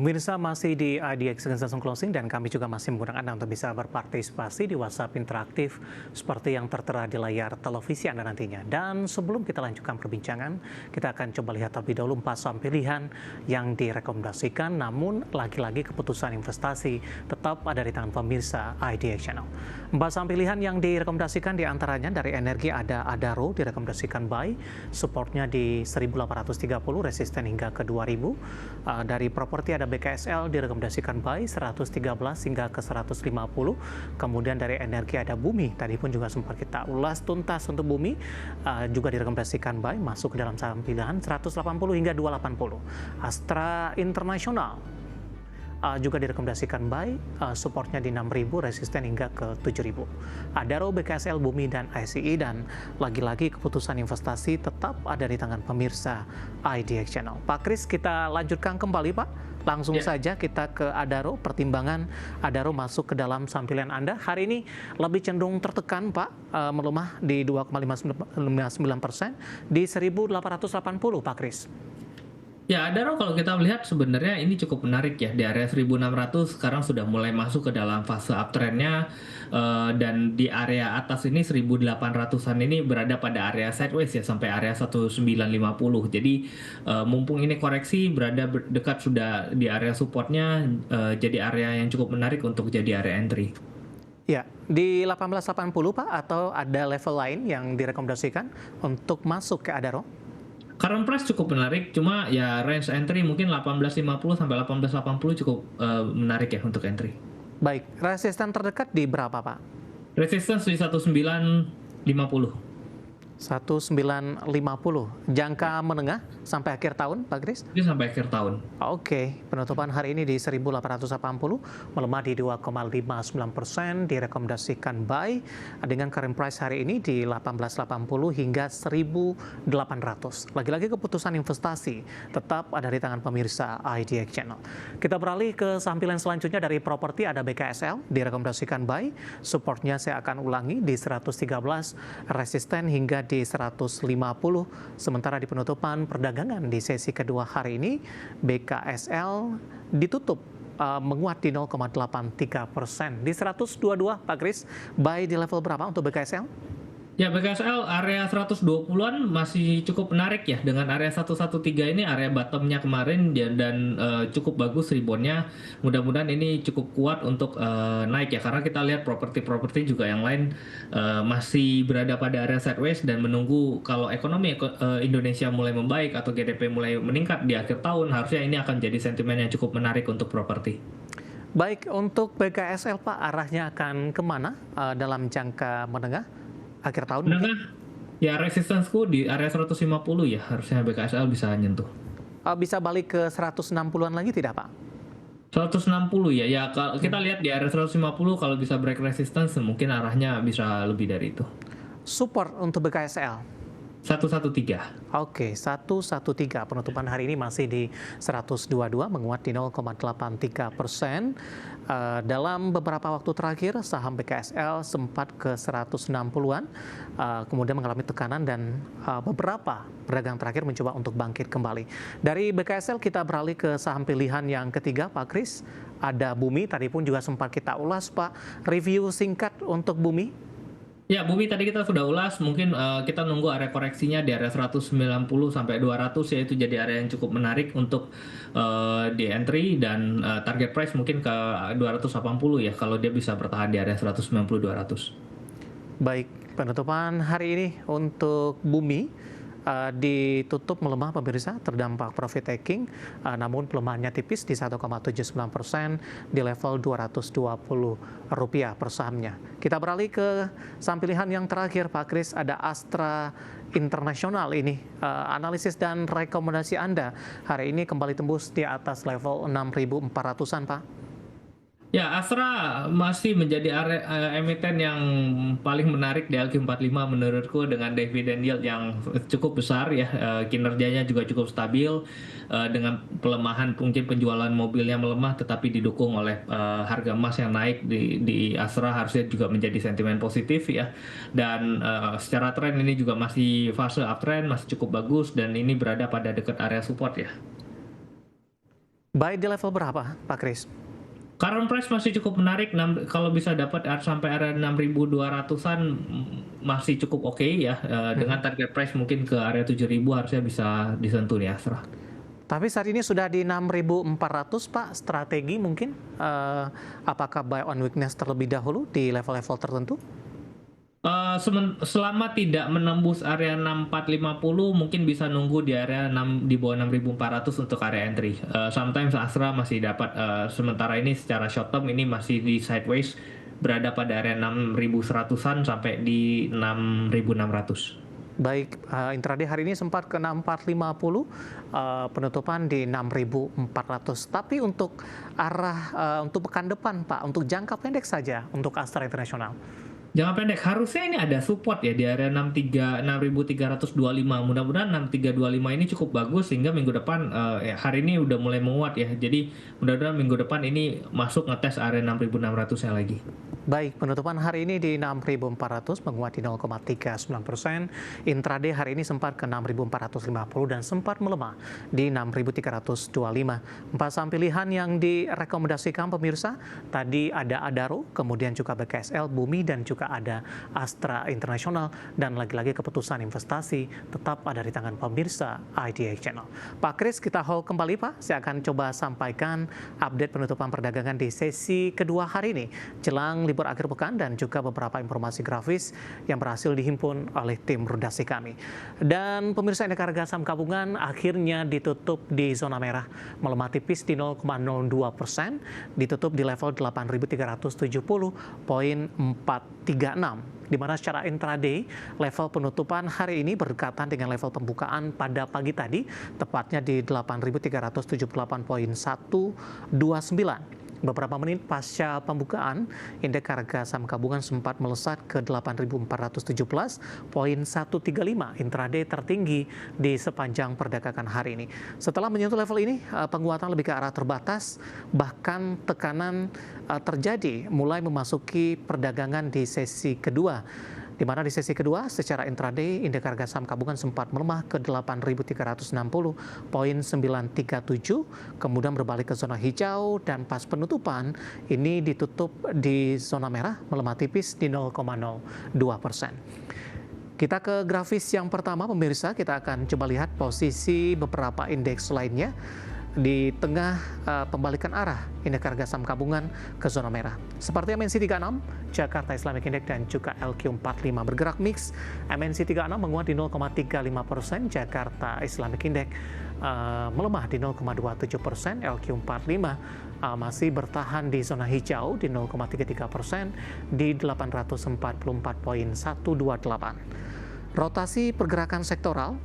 Pemirsa masih di IDX Transaction Closing dan kami juga masih menggunakan Anda untuk bisa berpartisipasi di WhatsApp interaktif seperti yang tertera di layar televisi Anda nantinya. Dan sebelum kita lanjutkan perbincangan, kita akan coba lihat terlebih dahulu 4 saham pilihan yang direkomendasikan, namun lagi-lagi keputusan investasi tetap ada di tangan pemirsa IDX Channel. 4 saham pilihan yang direkomendasikan diantaranya dari energi ada Adaro direkomendasikan buy, supportnya di 1830, resisten hingga ke 2000. Dari properti ada BKSL direkomendasikan buy 113 hingga ke 150. Kemudian dari energi ada Bumi, tadi pun juga sempat kita ulas tuntas untuk Bumi, juga direkomendasikan buy, masuk ke dalam saham pilihan 180 hingga 280. Astra Internasional juga direkomendasikan buy, supportnya di 6.000, resisten hingga ke 7.000. Adaro, BKSL, Bumi, dan ICI, dan lagi-lagi keputusan investasi tetap ada di tangan pemirsa IDX Channel. Pak Kris, kita lanjutkan kembali Pak. Langsung saja kita ke Adaro. Pertimbangan Adaro masuk ke dalam saham pilihan Anda hari ini lebih cenderung tertekan Pak, melemah di 2,59% di 1.880 Pak Kris. Ya, Adaro kalau kita melihat sebenarnya ini cukup menarik ya. Di area 1.600 sekarang sudah mulai masuk ke dalam fase uptrendnya, dan di area atas ini 1.800-an ini berada pada area sideways ya sampai area 1.950. Jadi mumpung ini koreksi berada dekat sudah di area supportnya, jadi area yang cukup menarik untuk jadi area entry. Ya, di 1880 Pak, atau ada level lain yang direkomendasikan untuk masuk ke Adaro? Current price cukup menarik, cuma ya range entry mungkin 1850 sampai 1880 cukup menarik ya untuk entry. Baik, resisten terdekat di berapa Pak? Resistance di 1950. 1950. Jangka menengah sampai akhir tahun, Pak Kris? Ini sampai akhir tahun. Oke, penutupan hari ini di 1880, melemah di 2,59%, direkomendasikan buy dengan current price hari ini di 1880 hingga 1800. Lagi-lagi keputusan investasi tetap ada di tangan pemirsa IDX Channel. Kita beralih ke saham pilihan selanjutnya dari properti ada BKSL, direkomendasikan buy, supportnya saya akan ulangi di 113, resisten hingga di 150, sementara di penutupan perdagangan di sesi kedua hari ini BKSL ditutup menguat di 0,83%. Di 122 Pak Kris, buy di level berapa untuk BKSL? Ya, BKSL area 120-an masih cukup menarik ya, dengan area 113 ini area bottomnya kemarin dan cukup bagus reboundnya. Mudah-mudahan ini cukup kuat untuk naik ya, karena kita lihat properti-properti juga yang lain masih berada pada area sideways dan menunggu kalau ekonomi Indonesia mulai membaik atau GDP mulai meningkat di akhir tahun, harusnya ini akan jadi sentimen yang cukup menarik untuk properti. Baik, untuk BKSL Pak, arahnya akan kemana dalam jangka menengah? Akhir tahun mungkin? Ya, resistanceku di area 150 ya, harusnya BKSL bisa nyentuh. Bisa balik ke 160-an lagi tidak Pak? 160 ya, kalau kita lihat di area 150 kalau bisa break resistance mungkin arahnya bisa lebih dari itu. Support untuk BKSL? 113. Oke, 113. Penutupan hari ini masih di 122, menguat di 0,83%. Dalam beberapa waktu terakhir, saham BKSL sempat ke 160-an, kemudian mengalami tekanan dan beberapa pedagang terakhir mencoba untuk bangkit kembali. Dari BKSL kita beralih ke saham pilihan yang ketiga, Pak Kris. Ada Bumi, tadi pun juga sempat kita ulas, Pak. Review singkat untuk Bumi. Ya, Bumi tadi kita sudah ulas, mungkin kita nunggu area koreksinya di area 190 sampai 200, yaitu jadi area yang cukup menarik untuk di entry, dan target price mungkin ke 280 ya, kalau dia bisa bertahan di area 190-200. Baik, penutupan hari ini untuk Bumi ditutup melemah pemirsa, terdampak profit taking, namun pelemahannya tipis di 1,79% di level Rp220 per sahamnya. Kita beralih ke saham pilihan yang terakhir Pak Kris, ada Astra Internasional ini. Analisis dan rekomendasi Anda hari ini kembali tembus di atas level 6.400-an Pak. Ya, Astra masih menjadi emiten yang paling menarik di LQ45 menurutku, dengan dividend yield yang cukup besar ya, kinerjanya juga cukup stabil, dengan pelemahan mungkin penjualan mobilnya melemah tetapi didukung oleh harga emas yang naik di Astra, harusnya juga menjadi sentimen positif ya. Dan secara tren ini juga masih fase uptrend, masih cukup bagus, dan ini berada pada dekat area support ya. Buy di level berapa, Pak Kris? Current price masih cukup menarik, kalau bisa dapat sampai area 6.200-an masih cukup oke ya. Dengan Mhm. target price mungkin ke area 7.000 harusnya bisa disentuh nih Astra. Tapi saat ini sudah di 6.400, Pak. Strategi mungkin, apakah buy on weakness terlebih dahulu di level-level tertentu? Selama tidak menembus area 6450 mungkin bisa nunggu di area 6 di bawah 6.400 untuk area entry. Sometimes Astra masih dapat sementara ini secara short term ini masih di sideways berada pada area 6.100-an sampai di 6.600. Baik, intraday hari ini sempat ke 6450, penutupan di 6400. Tapi untuk arah, untuk pekan depan, Pak, untuk jangka pendek saja untuk Astra International. Jangka pendek harusnya ini ada support ya di area 6.325. Mudah-mudahan 6.325 ini cukup bagus sehingga minggu depan ya hari ini udah mulai menguat ya. Jadi mudah-mudahan minggu depan ini masuk ngetes area 6.600-nya lagi. Baik, penutupan hari ini di 6.400 menguat di 0,39%. Intraday hari ini sempat ke 6.450 dan sempat melemah di 6.325. Empat saham pilihan yang direkomendasikan pemirsa, tadi ada Adaro, kemudian juga BKSL, Bumi, dan juga ada Astra International. Dan lagi-lagi keputusan investasi tetap ada di tangan pemirsa IDX Channel. Pak Kris, kita hold kembali Pak. Saya akan coba sampaikan update penutupan perdagangan di sesi kedua hari ini. Jelang libur akhir pekan dan juga beberapa informasi grafis yang berhasil dihimpun oleh tim redaksi kami. Dan pemirsa, indeks harga saham gabungan akhirnya ditutup di zona merah, melemah tipis di 0,02%, ditutup di level 8.370,436. Di mana secara intraday level penutupan hari ini berdekatan dengan level pembukaan pada pagi tadi, tepatnya di 8.370,129. Beberapa menit pasca pembukaan, indeks harga saham gabungan sempat melesat ke 8.417,135, intraday tertinggi di sepanjang perdagangan hari ini. Setelah menyentuh level ini, penguatan lebih ke arah terbatas, bahkan tekanan terjadi mulai memasuki perdagangan di sesi kedua. Di mana di sesi kedua secara intraday indeks harga saham gabungan sempat melemah ke 8.360,937, kemudian berbalik ke zona hijau dan pas penutupan ini ditutup di zona merah, melemah tipis di 0,02%. Kita ke grafis yang pertama pemirsa, kita akan coba lihat posisi beberapa indeks lainnya. Di tengah pembalikan arah indeks harga saham gabungan ke zona merah. Seperti MNC 36, Jakarta Islamic Index dan juga LQ45 bergerak mix. MNC 36 menguat di 0,35%, Jakarta Islamic Index melemah di 0,27%, LQ45 masih bertahan di zona hijau di 0,33% di 844,128. Rotasi pergerakan sektoral,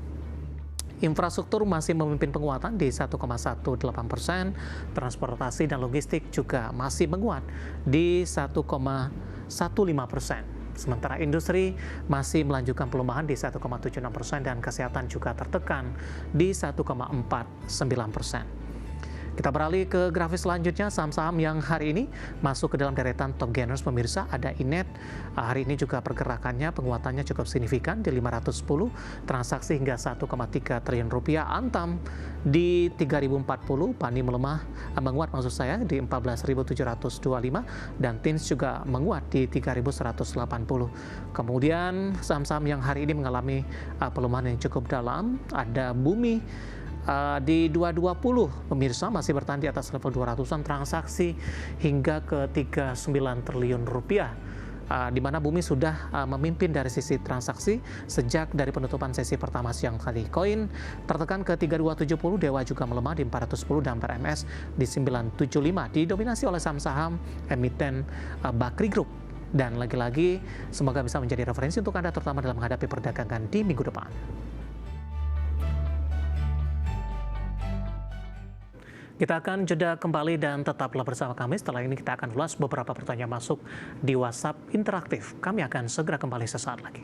infrastruktur masih memimpin penguatan di 1,18%, transportasi dan logistik juga masih menguat di 1,15%. Sementara industri masih melanjutkan pelemahan di 1,76% dan kesehatan juga tertekan di 1,49%. Kita beralih ke grafis selanjutnya, saham-saham yang hari ini masuk ke dalam deretan top gainers pemirsa. Ada Inet, hari ini juga pergerakannya, penguatannya cukup signifikan di 510, transaksi hingga 1,3 triliun rupiah. Antam di 3040, Pani melemah, menguat maksud saya di 14.725, dan Tins juga menguat di 3.180. Kemudian saham-saham yang hari ini mengalami pelemahan yang cukup dalam, ada Bumi, di 220 pemirsa masih bertahan di atas level 200-an, transaksi hingga ke 39 triliun rupiah, di mana Bumi sudah memimpin dari sisi transaksi sejak dari penutupan sesi pertama siang tadi. Koin tertekan ke 3270, Dewa juga melemah di 410 dan PRMS di 975, didominasi oleh saham-saham emiten Bakri Group. Dan lagi-lagi semoga bisa menjadi referensi untuk Anda terutama dalam menghadapi perdagangan di minggu depan. Kita akan jeda kembali dan tetaplah bersama kami. Setelah ini kita akan ulas beberapa pertanyaan masuk di WhatsApp interaktif. Kami akan segera kembali sesaat lagi.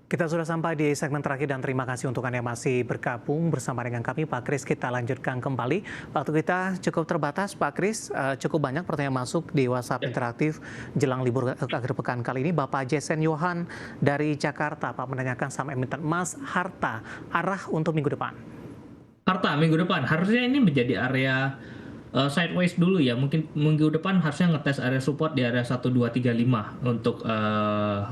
Kita Kita sudah sampai di segmen terakhir dan terima kasih untuk Anda yang masih bergabung bersama dengan kami. Pak Kris, kita lanjutkan kembali. Waktu kita cukup terbatas, Pak Kris. Cukup banyak pertanyaan masuk di WhatsApp interaktif jelang libur akhir pekan kali ini. Bapak Jason Yohan dari Jakarta, Pak, menanyakan saham emiten emas Harta, arah untuk minggu depan. Harta minggu depan harusnya ini menjadi area sideways dulu ya. Mungkin minggu depan harusnya ngetes area support di area 1235 untuk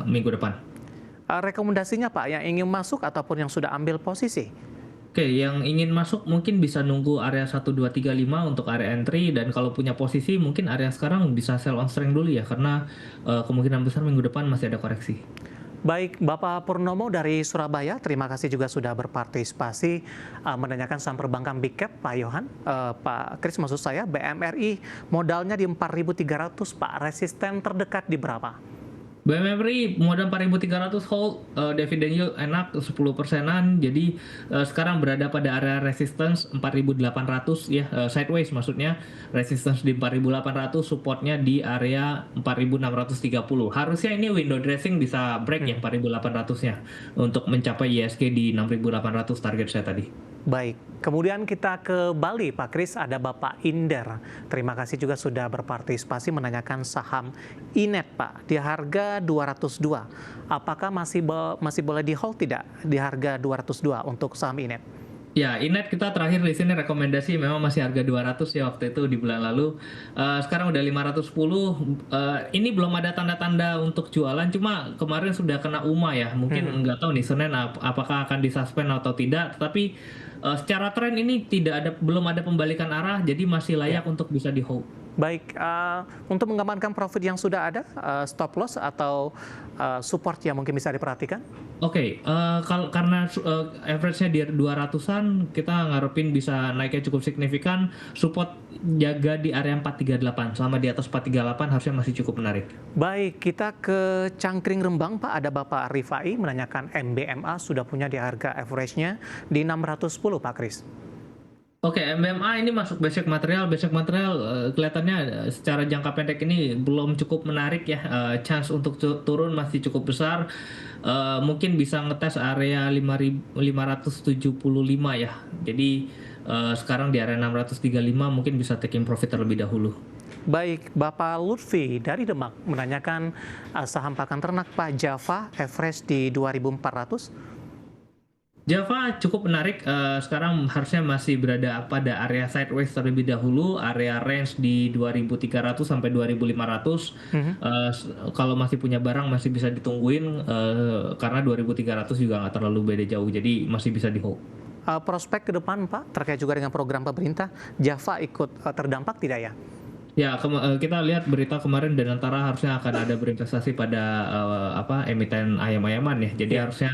minggu depan. Rekomendasinya, Pak, yang ingin masuk ataupun yang sudah ambil posisi? Oke, yang ingin masuk mungkin bisa nunggu area 1235 untuk area entry, dan kalau punya posisi mungkin area sekarang bisa sell on strength dulu ya, karena kemungkinan besar minggu depan masih ada koreksi. Baik, Bapak Purnomo dari Surabaya, terima kasih juga sudah berpartisipasi menanyakan saham perbankan big cap, Pak Yohan. Pak Kris, maksud saya BMRI modalnya di 4.300, Pak. Resisten terdekat di berapa? BMRI modal 4.300 hold, dividend yield enak 10%-an, jadi sekarang berada pada area resistance 4.800 ya, sideways maksudnya, resistance di 4.800, supportnya di area 4.630. Harusnya ini window dressing bisa break ya 4.800-nya untuk mencapai ISG di 6.800 target saya tadi. Baik, kemudian kita ke Bali, Pak Kris, ada Bapak Inder. Terima kasih juga sudah berpartisipasi menanyakan saham Inet, Pak, di harga 202. Apakah masih boleh di hold tidak di harga 202 untuk saham Inet? Ya, Inet kita terakhir di sini rekomendasi memang masih harga 200 ya waktu itu di bulan lalu. Sekarang udah 510. Ini belum ada tanda-tanda untuk jualan, cuma kemarin sudah kena UMA ya. Mungkin nggak tahu nih Senin apakah akan disuspend atau tidak. Tapi secara tren ini belum ada pembalikan arah, jadi masih layak untuk bisa di hold. Baik, untuk mengamankan profit yang sudah ada, stop loss atau support yang mungkin bisa diperhatikan? Oke, karena average-nya di 200-an, kita ngarepin bisa naiknya cukup signifikan. Support jaga di area 438, selama di atas 438 harusnya masih cukup menarik. Baik, kita ke Cangkring Rembang, Pak. Ada Bapak Rifai menanyakan MBMA sudah punya di harga average-nya di 610, Pak Kris. Oke, MBMA ini masuk basic material. Basic material kelihatannya secara jangka pendek ini belum cukup menarik ya. Chance untuk turun masih cukup besar. Mungkin bisa ngetes area 575 ya. Jadi sekarang di area 635 mungkin bisa taking profit terlebih dahulu. Baik, Bapak Lutfi dari Demak menanyakan saham pakan ternak, Pak, Java average di 2.400. Java cukup menarik, sekarang harusnya masih berada pada area sideways terlebih dahulu, area range di 2.300 sampai 2.500. Kalau masih punya barang masih bisa ditungguin, karena 2.300 juga nggak terlalu beda jauh, jadi masih bisa di hold. Prospek ke depan, Pak, terkait juga dengan program pemerintah, Java ikut terdampak tidak ya? Ya, kita lihat berita kemarin Danantara harusnya akan ada berinvestasi pada emiten ayam-ayaman ya, jadi harusnya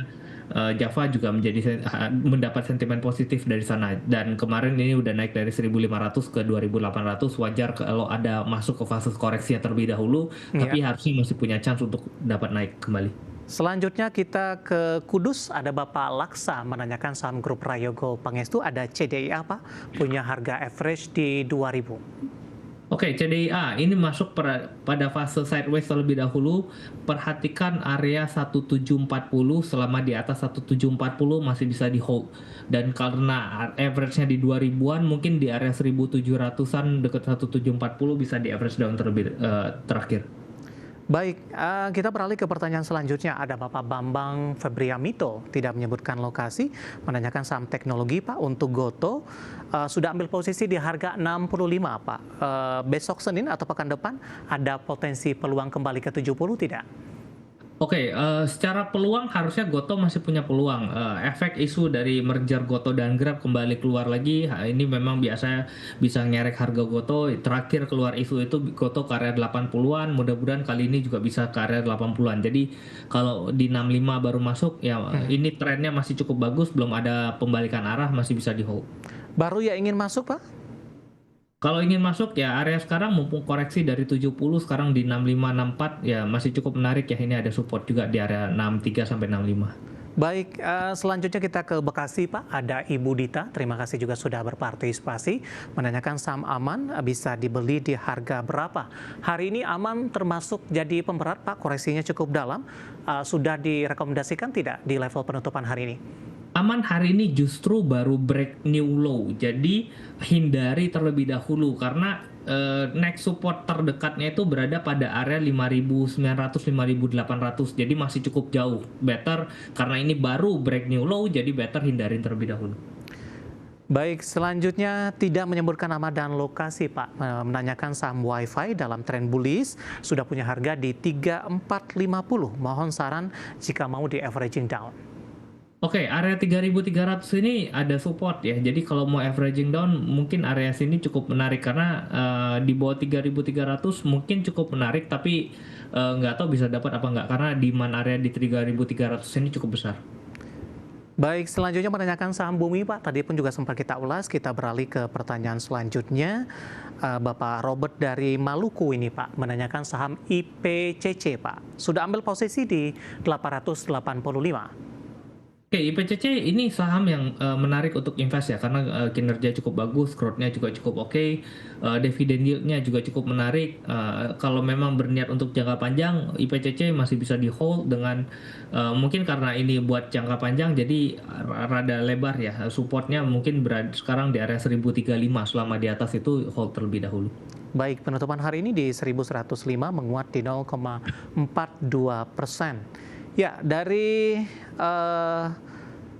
Java juga mendapat sentimen positif dari sana, dan kemarin ini udah naik dari 1.500 ke 2.800. Wajar kalau ada masuk ke fase koreksi yang terlebih dahulu, tapi harusnya masih punya chance untuk dapat naik kembali. Selanjutnya kita ke Kudus, ada Bapak Laksa menanyakan saham grup Prayogo Pangestu, ada CDIA, Pak, punya harga average di 2.000. Oke, CDIA ini masuk pada fase sideways terlebih dahulu. Perhatikan area 1740, selama di atas 1740 masih bisa di hold. Dan karena average-nya di 2000-an, mungkin di area 1700-an dekat 1740 bisa di average down terlebih terakhir. Baik, kita beralih ke pertanyaan selanjutnya. Ada Bapak Bambang Febriamito, tidak menyebutkan lokasi, menanyakan saham teknologi, Pak, untuk Goto. Sudah ambil posisi di harga 65, Pak. Besok Senin atau pekan depan ada potensi peluang kembali ke 70 tidak? Oke, secara peluang harusnya Goto masih punya peluang. Efek isu dari merger Goto dan Grab kembali keluar lagi, ini memang biasanya bisa ngerek harga Goto. Terakhir keluar isu itu Goto ke area 80-an, mudah-mudahan kali ini juga bisa ke area 80-an. Jadi kalau di 65 baru masuk, ya ini trennya masih cukup bagus, belum ada pembalikan arah, masih bisa di hold. Baru ya ingin masuk, Pak? Kalau ingin masuk ya area sekarang mumpung koreksi dari 70 sekarang di 65 64 ya masih cukup menarik ya, ini ada support juga di area 63 sampai 65. Baik, selanjutnya kita ke Bekasi, Pak. Ada Ibu Dita, terima kasih juga sudah berpartisipasi. Menanyakan saham Aman bisa dibeli di harga berapa? Hari ini Aman termasuk jadi pemberat, Pak. Koreksinya cukup dalam. Sudah direkomendasikan tidak di level penutupan hari ini? Aman hari ini justru baru break new low, jadi hindari terlebih dahulu karena next support terdekatnya itu berada pada area 5.900 5.800, jadi masih cukup jauh. Better karena ini baru break new low, jadi better hindarin terlebih dahulu. Baik, selanjutnya tidak menyebutkan nama dan lokasi, Pak. Menanyakan saham WiFi dalam tren bullish, sudah punya harga di 3450. Mohon saran jika mau di averaging down. Oke, area 3.300 ini ada support ya. Jadi kalau mau averaging down, mungkin area sini cukup menarik karena di bawah 3.300 mungkin cukup menarik, tapi nggak tahu bisa dapat apa nggak karena demand area di 3.300 ini cukup besar. Baik, selanjutnya menanyakan saham Bumi, Pak. Tadi pun juga sempat kita ulas, kita beralih ke pertanyaan selanjutnya. Bapak Robert dari Maluku ini, Pak, menanyakan saham IPCC, Pak. Sudah ambil posisi di 885. Oke, IPCC ini saham yang menarik untuk invest ya karena kinerja cukup bagus, growth-nya juga cukup oke, dividend yield-nya juga cukup menarik. Kalau memang berniat untuk jangka panjang, IPCC masih bisa di hold dengan mungkin karena ini buat jangka panjang jadi rada lebar ya. Supportnya mungkin berada sekarang di area 1035, selama di atas itu hold terlebih dahulu. Baik, penutupan hari ini di 1105 menguat di 0,42%. Ya, dari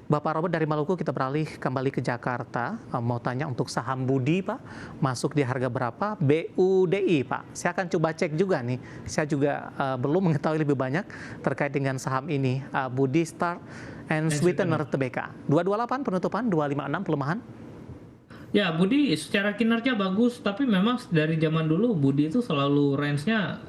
Bapak Robert dari Maluku kita beralih kembali ke Jakarta. Mau tanya untuk saham Budi, Pak, masuk di harga berapa? BUDI, Pak. Saya akan coba cek juga nih. Saya juga belum mengetahui lebih banyak terkait dengan saham ini. Budi Start and Sweetener Tbk. 228 penutupan, 256 pelemahan. Ya, Budi secara kinerja bagus, tapi memang dari zaman dulu Budi itu selalu range-nya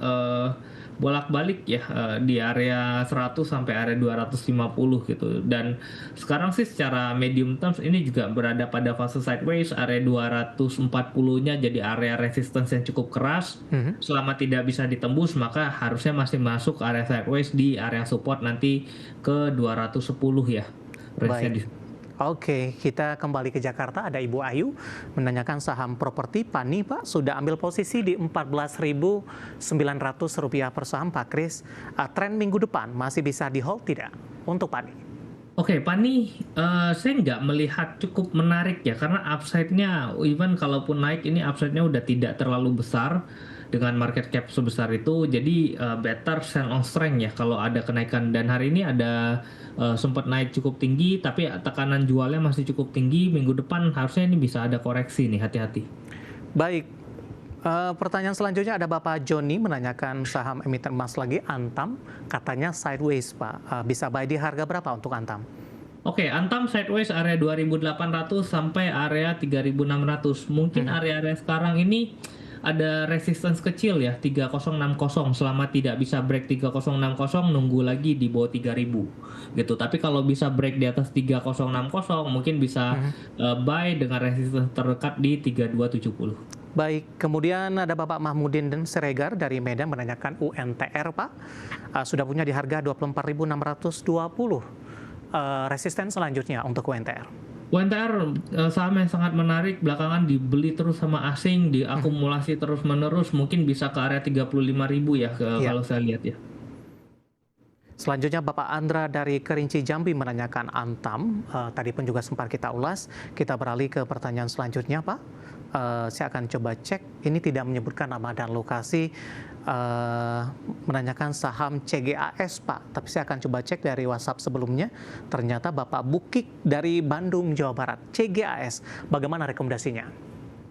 bolak-balik ya, di area 100 sampai area 250 gitu. Dan sekarang sih secara medium terms ini juga berada pada fase sideways, area 240-nya jadi area resistance yang cukup keras. Selama tidak bisa ditembus, maka harusnya masih masuk area sideways di area support nanti ke 210 ya. Baik. Oke, kita kembali ke Jakarta. Ada Ibu Ayu menanyakan saham properti Pani, Pak. Sudah ambil posisi di Rp14.900 per saham, Pak Kris. Tren minggu depan masih bisa di hold tidak untuk Pani? Oke, Pani, saya nggak melihat cukup menarik ya, karena upside-nya, even kalaupun naik, ini upside-nya udah tidak terlalu besar dengan market cap sebesar itu, jadi better sell on strength ya kalau ada kenaikan. Dan hari ini ada sempat naik cukup tinggi, tapi tekanan jualnya masih cukup tinggi. Minggu depan harusnya ini bisa ada koreksi nih, hati-hati. Baik, pertanyaan selanjutnya ada Bapak Joni menanyakan saham emiten emas lagi, Antam, katanya sideways, Pak. Bisa buy di harga berapa untuk Antam? Oke, Antam sideways area 2.800 sampai area 3.600. Mungkin area-area sekarang ini ada resistance kecil ya, 3060. Selama tidak bisa break 3060, nunggu lagi di bawah 3000 gitu. Tapi kalau bisa break di atas 3060, mungkin bisa buy dengan resistance terdekat di 3270. Baik, kemudian ada Bapak Mahmudin dan Siregar dari Medan menanyakan UNTR, Pak. Sudah punya di harga 24.620. Resisten selanjutnya untuk UNTR. UNTR saham yang sangat menarik, belakangan dibeli terus sama asing, diakumulasi terus-menerus, mungkin bisa ke area 35.000 ya kalau saya lihat ya. Selanjutnya Bapak Andra dari Kerinci Jambi menanyakan Antam, tadi pun juga sempat kita ulas. Kita beralih ke pertanyaan selanjutnya, Pak. Saya akan coba cek, ini tidak menyebutkan nama dan lokasi. Menanyakan saham CGAS, Pak, tapi saya akan coba cek dari WhatsApp sebelumnya. Ternyata Bapak Bukik dari Bandung, Jawa Barat. CGAS, bagaimana rekomendasinya?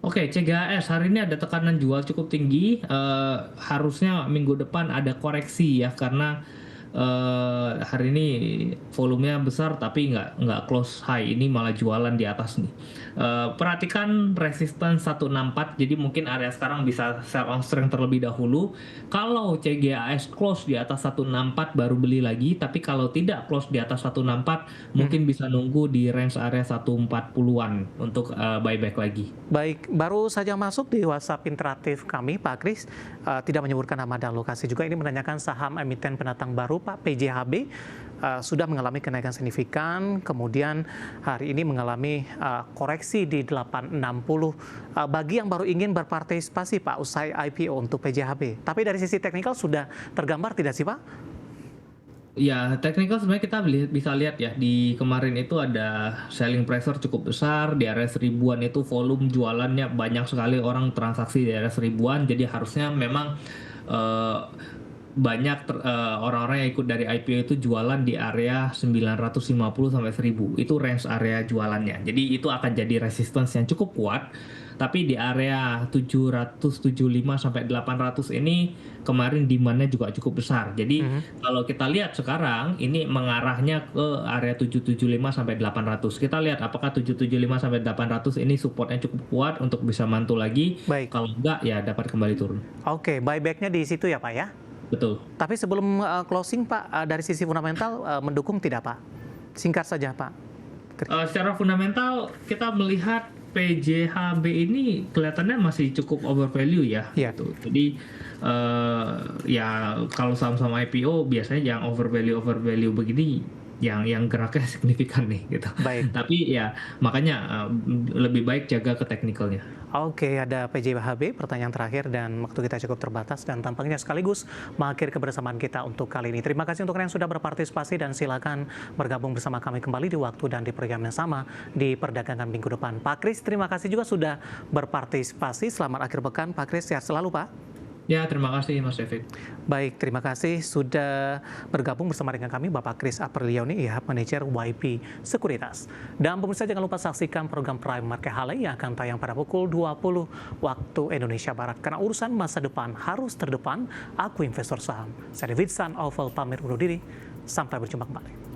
Oke, CGAS hari ini ada tekanan jual cukup tinggi. Harusnya minggu depan ada koreksi ya, karena hari ini volumenya besar tapi nggak close high, ini malah jualan di atas nih. Perhatikan resistance 164, jadi mungkin area sekarang bisa sell on strength terlebih dahulu. Kalau CGAS close di atas 164 baru beli lagi, tapi kalau tidak close di atas 164 mungkin bisa nunggu di range area 140-an untuk buyback lagi. Baik, baru saja masuk di WhatsApp interaktif kami, Pak Kris, tidak menyebutkan nama dan lokasi juga. Ini menanyakan saham emiten pendatang baru, Pak, PJHB. sudah mengalami kenaikan signifikan, kemudian hari ini mengalami koreksi di 860. Bagi yang baru ingin berpartisipasi Pak usai IPO untuk PJHB, tapi dari sisi teknikal sudah tergambar tidak sih Pak? Ya, technical sebenarnya kita bisa lihat ya di kemarin itu ada selling pressure cukup besar di area 1000-an, itu volume jualannya banyak sekali, orang transaksi di area 1000-an, jadi harusnya memang eh, banyak orang-orang yang ikut dari IPO itu jualan di area 950 sampai 1000. Itu range area jualannya. Jadi itu akan jadi resistance yang cukup kuat. Tapi di area 775 sampai 800 ini kemarin demand-nya juga cukup besar. Jadi kalau kita lihat sekarang ini mengarahnya ke area 775 sampai 800. Kita lihat apakah 775 sampai 800 ini supportnya cukup kuat untuk bisa mantul lagi. Baik. Kalau enggak ya dapat kembali turun. Oke, buyback-nya di situ ya Pak ya? Betul. Tapi sebelum closing Pak, dari sisi fundamental mendukung tidak Pak? Singkat saja Pak. Secara fundamental kita melihat PJHB ini kelihatannya masih cukup overvalue ya. Iya. Gitu. Jadi ya kalau saham-saham IPO biasanya yang overvalue begini yang geraknya signifikan nih gitu. Baik. Tapi ya makanya lebih baik jaga ke teknikalnya. Oke, ada PJHB, pertanyaan terakhir dan waktu kita cukup terbatas dan tampaknya sekaligus mengakhiri kebersamaan kita untuk kali ini. Terima kasih untuk yang sudah berpartisipasi dan silakan bergabung bersama kami kembali di waktu dan di program yang sama di perdagangan minggu depan. Pak Kris, terima kasih juga sudah berpartisipasi. Selamat akhir pekan, Pak Kris. Sehat selalu, Pak. Ya, terima kasih Mas David. Baik, terima kasih sudah bergabung bersama dengan kami Bapak Kris Aprilioni, IHAB Manager YP Sekuritas. Dan pemirsa jangan lupa saksikan program Prime Market Hale yang akan tayang pada pukul 20 waktu Indonesia Barat. Karena urusan masa depan harus terdepan, aku investor saham. Saya David San Oval pamit undur diri, sampai berjumpa kembali.